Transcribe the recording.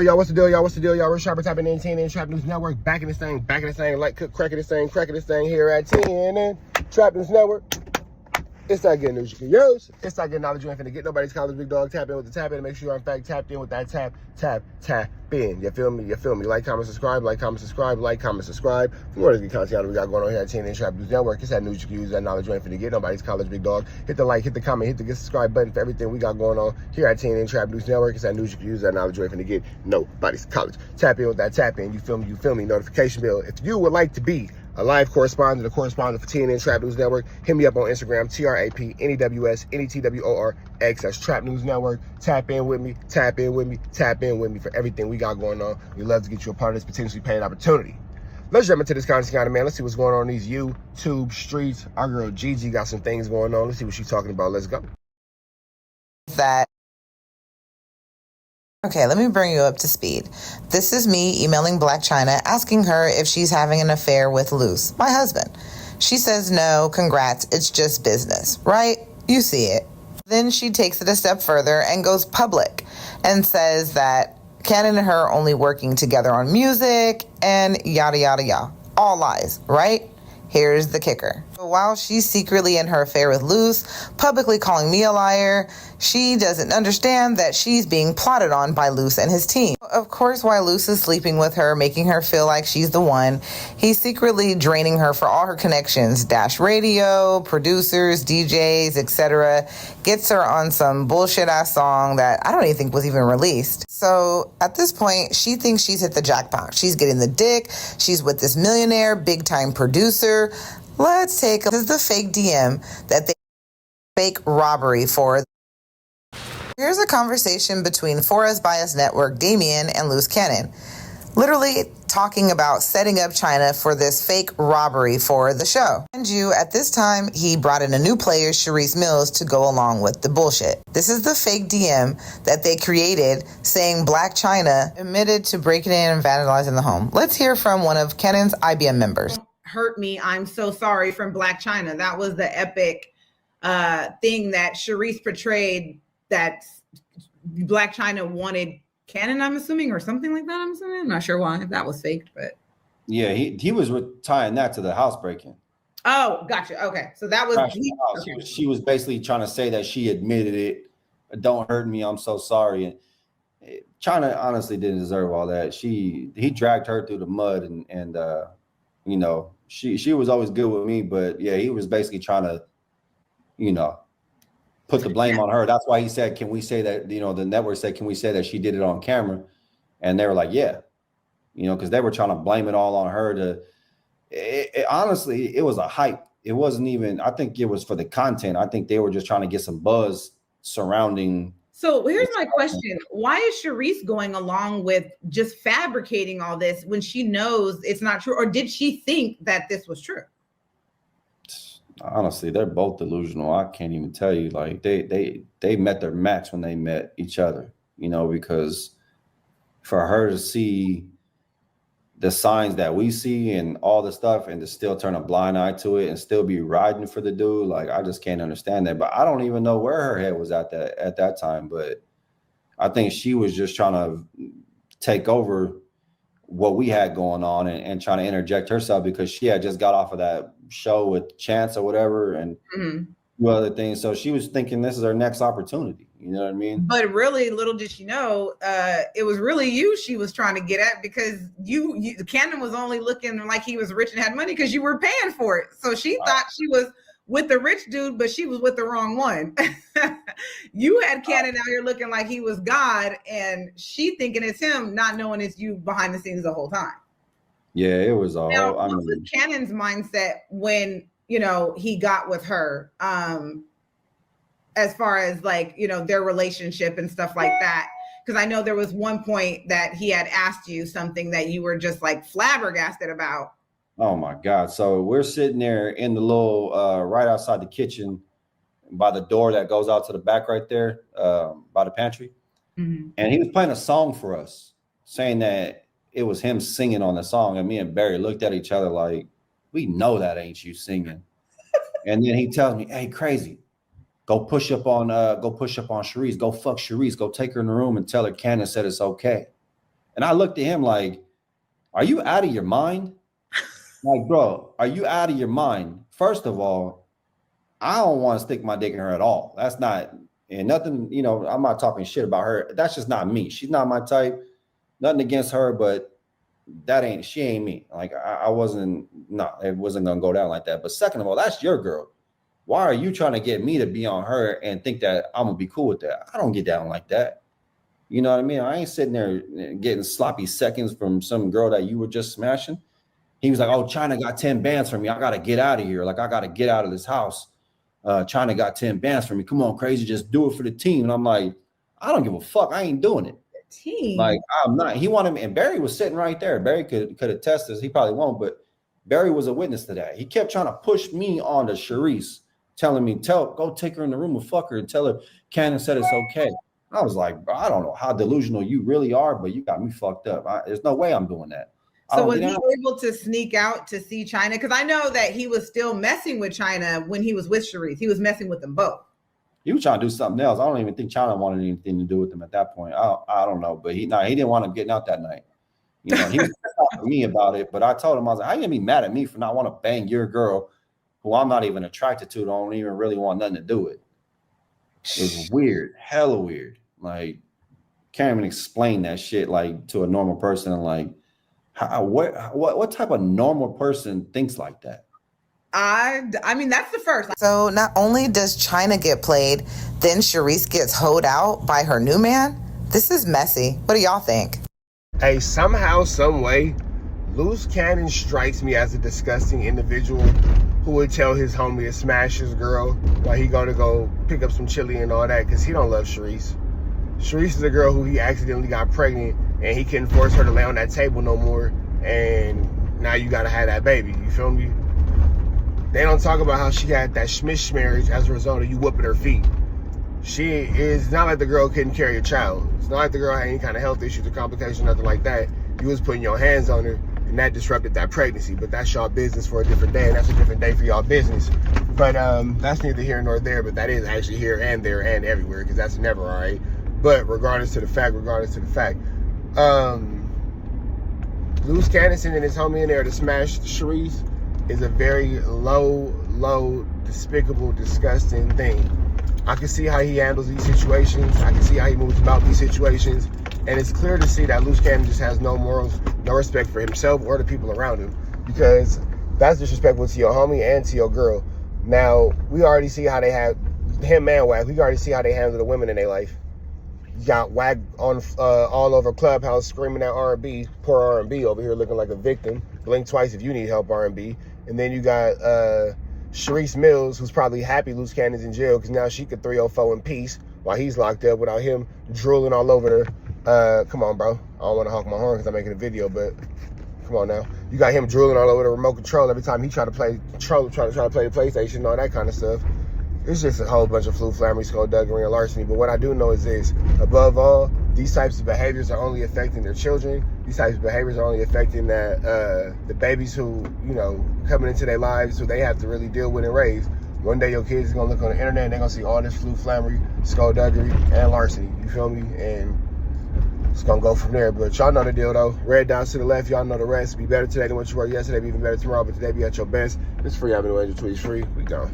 Y'all, what's the deal, y'all? What's the deal, y'all? We're Sharper Tapping in TNN Trap News Network. Back in this thing, like cook, cracking this thing here at TNN Trap News Network. It's not good news you can use. It's not good knowledge you ain't finna get nobody's college, big dog. Tap in with the tap in. Make sure you're in fact tapped in with that tap in. You feel me? You feel me? Like, comment, subscribe. Like, comment, subscribe. Like, comment, subscribe. For more of the good content we got going on here at TNN Trap News Network. It's that news you can use, that knowledge you ain't finna get nobody's college, big dog. Hit the like, hit the comment, hit the subscribe button for everything we got going on here at TNN Trap News Network. It's that news you can use, that knowledge you ain't finna get nobody's college. Tap in with that tap in. You feel me? You feel me? Notification bell. If you would like to be a live correspondent, for TNN Trap News Network, hit me up on Instagram, TRAPNEWSNETWORX. That's Trap News Network. Tap in with me for everything we got going on. We love to get you a part of this potentially paid opportunity. Let's jump into this content, man. Let's see what's going on in these YouTube streets. Our girl Gigi got some things going on. Let's see what she's talking about. Let's go. Okay, let me bring you up to speed. This is me emailing Blac Chyna asking her if she's having an affair with Luce, my husband. She says no, congrats, it's just business, right? You see it. Then she takes it a step further and goes public and says that Cannon and her are only working together on music and yada yada yada. All lies, right? Here's the kicker. While she's secretly in her affair with Luce, publicly calling me a liar, she doesn't understand that she's being plotted on by Luce and his team. Of course, while Luce is sleeping with her, making her feel like she's the one, he's secretly draining her for all her connections, Dash Radio, producers, DJs, etc. Gets her on some bullshit-ass song that I don't even think was even released. So at this point, she thinks she's hit the jackpot. She's getting the dick. She's with this millionaire, big-time producer. Let's take this is the fake DM that they fake robbery for. Here's a conversation between Forest Bias Network, Damien, and Luce Cannon, literally talking about setting up Chyna for this fake robbery for the show. And at this time, he brought in a new player, Charisse Millz, to go along with the bullshit. This is the fake DM that they created saying Blac Chyna admitted to breaking in and vandalizing the home. Let's hear from one of Cannon's IBM members. Hurt me, I'm so sorry from Blac Chyna. That was the epic thing that Charisse portrayed, that Blac Chyna wanted Cannon, I'm assuming, or something like that. I'm not sure why that was faked, but yeah, he was tying that to the house breaking. Oh, gotcha. Okay, so that was okay. She was basically trying to say that she admitted it. Don't hurt me, I'm so sorry. And Chyna honestly didn't deserve all that. He dragged her through the mud, and you know, she was always good with me, but yeah, he was basically trying to, you know, put the blame on her. That's why he said, can we say that, you know, the network said, can we say that she did it on camera? And they were like, yeah, you know, because they were trying to blame it all on her. Honestly, it was a hype. It wasn't even, I think it was for the content. I think they were just trying to get some buzz surrounding. So here's my question. Why is Charisse going along with just fabricating all this when she knows it's not true? Or did she think that this was true? Honestly, they're both delusional. I can't even tell you. Like they met their max when they met each other, you know, because for her to see the signs that we see and all the stuff and to still turn a blind eye to it and still be riding for the dude, like, I just can't understand that. But I don't even know where her head was at that time. But I think she was just trying to take over what we had going on and trying to interject herself, because she had just got off of that show with Chance or whatever and other things. So she was thinking this is her next opportunity. You know what I mean? But really, little did she know, it was really you she was trying to get at, because you Cannon was only looking like he was rich and had money because you were paying for it. So she thought she was with the rich dude, but she was with the wrong one. You had Cannon out here looking like he was God, and she thinking it's him, not knowing it's you behind the scenes the whole time. Yeah, it was all. Now, what was Cannon's mindset when, you know, he got with her, as far as, like, you know, their relationship and stuff like that? Because I know there was one point that he had asked you something that you were just like flabbergasted about. Oh my God. So we're sitting there in the little, right outside the kitchen by the door that goes out to the back right there, by the pantry. And he was playing a song for us, saying that it was him singing on the song. And me and Barry looked at each other like, we know that ain't you singing. And then he tells me, hey, crazy, go push up on Charisse, go fuck Charisse, go take her in the room and tell her Cannon said it's okay. And I looked at him like, are you out of your mind? Like, bro, are you out of your mind? First of all, I don't want to stick my dick in her at all. That's not, and nothing, you know, I'm not talking shit about her. That's just not me. She's not my type. Nothing against her, but she ain't me. Like, it wasn't gonna go down like that. But second of all, that's your girl. Why are you trying to get me to be on her and think that I'm gonna be cool with that? I don't get down like that. You know what I mean? I ain't sitting there getting sloppy seconds from some girl that you were just smashing. He was like, oh, China got 10 bands for me. I got to get out of here. Like, I got to get out of this house. China got 10 bands for me. Come on, crazy. Just do it for the team. And I'm like, I don't give a fuck. I ain't doing it. Team. Like, I'm not. He wanted me. And Barry was sitting right there. Barry could attest this. He probably won't. But Barry was a witness to that. He kept trying to push me on to Charisse, telling me, go take her in the room and fuck her and tell her Cannon said it's okay. I was like, bro, I don't know how delusional you really are, but you got me fucked up. There's no way I'm doing that. So was he able to sneak out to see China? Because I know that he was still messing with China when he was with Charisse. He was messing with them both. He was trying to do something else. I don't even think China wanted anything to do with him at that point. I don't know, but he didn't want him getting out that night. You know, he was talking to me about it, but I told him, I was like, how you gonna be mad at me for not want to bang your girl who I'm not even attracted to, don't even really want nothing to do with? It was weird, hella weird. Like, can't even explain that shit like to a normal person. And like, what type of normal person thinks like that? I mean, that's the first. So not only does China get played, then Charisse gets hoed out by her new man. This is messy. What do y'all think? Hey, somehow, some way, Luce Cannon strikes me as a disgusting individual who would tell his homie to smash his girl while he gonna go pick up some chili and all that because he don't love Charisse. Charisse is a girl who he accidentally got pregnant and he couldn't force her to lay on that table no more, and now you gotta have that baby. You feel me? They don't talk about how she had that schmish marriage as a result of you whooping her feet. It's not like the girl couldn't carry a child. It's not like the girl had any kind of health issues or complications, nothing like that. You was putting your hands on her and that disrupted that pregnancy. But that's y'all business for a different day, and that's a different day for y'all business. But that's neither here nor there, but that is actually here and there and everywhere, because that's never all right. But regardless to the fact, Luce Cannon and his homie in there to smash Charisse is a very low, despicable, disgusting thing. I can see how he handles these situations. I can see how he moves about these situations. And it's clear to see that Luce Cannon just has no morals, no respect for himself or the people around him, because that's disrespectful to your homie and to your girl. Now, we already see how they have him and Wack. We already see how they handle the women in their life. You got Wack on all over Clubhouse screaming at R&B, poor R&B over here looking like a victim. Blink twice if you need help, R&B. And then you got Charisse Millz, who's probably happy Luce Cannon's in jail because now she could 304 in peace while he's locked up without him drooling all over her. Come on, bro. I don't want to honk my horn because I'm making a video, but come on now. You got him drooling all over the remote control every time he try to play the PlayStation and all that kind of stuff. It's just a whole bunch of flammery, skullduggery, and larceny. But what I do know is this: above all, these types of behaviors are only affecting their children. These types of behaviors are only affecting the babies who, you know, coming into their lives, who they have to really deal with and raise. One day your kids is gonna look on the internet and they're gonna see all this flammery, skullduggery, and larceny. You feel me? And it's gonna go from there. But y'all know the deal though. Red down to the left, y'all know the rest. Be better today than what you were yesterday. Be even better tomorrow. But today be at your best. It's free. I've been waiting to tweet free. We gone.